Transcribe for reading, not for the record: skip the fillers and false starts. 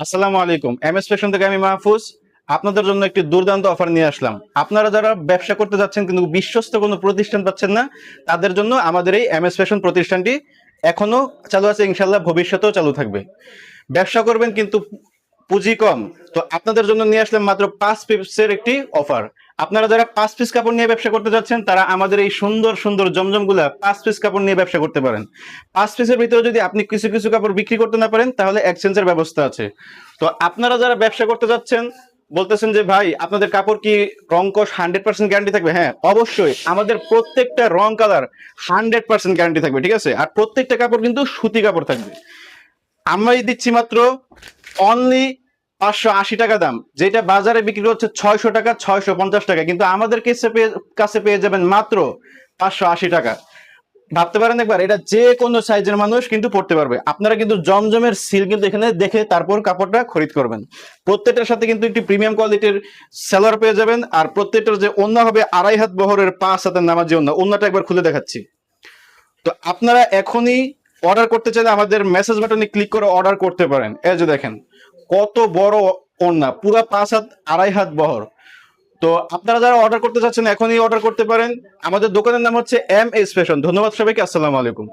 আসসালামু আলাইকুম। MS fashion থেকে আমি মাহফুজ। আপনাদের জন্য একটি দুর্দান্ত অফার নিয়ে আসলাম। আপনারা যারা ব্যবসা করতে যাচ্ছেন কিন্তু বিশ্বস্ত কোনো প্রতিষ্ঠান পাচ্ছেন না, তাদের জন্য আমাদের এই এমএস ফ্যাশন প্রতিষ্ঠানটি এখনো চালু আছে, ইনশাল্লাহ ভবিষ্যতেও চালু থাকবে। ব্যবসা করবেন কিন্তু পুঁজি কম, তো আপনাদের জন্য নিয়ে আসলাম মাত্র 5 পিসের একটি অফার। আপনারা যারা 5 পিস কাপড় নিয়ে ব্যবসা করতে যাচ্ছেন, তারা আমাদের এই সুন্দর সুন্দর জমজমগুলা 5 পিস কাপড় নিয়ে ব্যবসা করতে পারেন। 5 পিসের ভিতরে যদি আপনি কিছু কিছু কাপড় বিক্রি করতে না পারেন, তাহলে এক্সচেঞ্জের ব্যবস্থা আছে। তো আপনারা যারা ব্যবসা করতে যাচ্ছেন, বলতেছেন যে ভাই আপনাদের কাপড় কি রং কস 100% গ্যারান্টি থাকবে? হ্যাঁ, অবশ্যই আমাদের প্রত্যেকটা রং কালার 100% গ্যারান্টি থাকবে, ঠিক আছে? আর প্রত্যেকটা কাপড় কিন্তু সুতি কাপড় থাকবে। আমরাই দিচ্ছি মাত্র অনলি 580 টাকা দাম, যেটা বাজারে বিক্রি হচ্ছে 600 টাকা, 650 টাকা, কিন্তু আমাদের কাছে পেয়ে যাবেন মাত্র 580 টাকা। ভাবতে পারেন একবার, এটা যে কোনো সাইজের মানুষ কিন্তু পড়তে পারবে। আপনারা কিন্তু জমজমের সিল কিন্তু এখানে দেখে তারপর কাপড়টা খরিদ করবেন। প্রত্যেকটার সাথে কিন্তু একটি প্রিমিয়াম কোয়ালিটির সেলার পেয়ে যাবেন। আর প্রত্যেকটার যে ওন্না হবে 2.5 হাত বহরের 5 হাতের নামাজি ওন্না। ওন্নাটা একবার খুলে দেখাচ্ছি। তো আপনারা এখনই অর্ডার করতে চাইলে আমাদের মেসেজ বাটনে ক্লিক করে অর্ডার করতে পারেন। এই যে দেখেন কত বড় ওড়না, পুরো 5 হাত 2.5 হাত বহর। তো আপনারা যারা অর্ডার করতে চাচ্ছেন এখনই অর্ডার করতে পারেন। আমাদের দোকানের নাম হচ্ছে এম এস ফ্যাশন। ধন্যবাদ সবাইকে। আসসালামু আলাইকুম।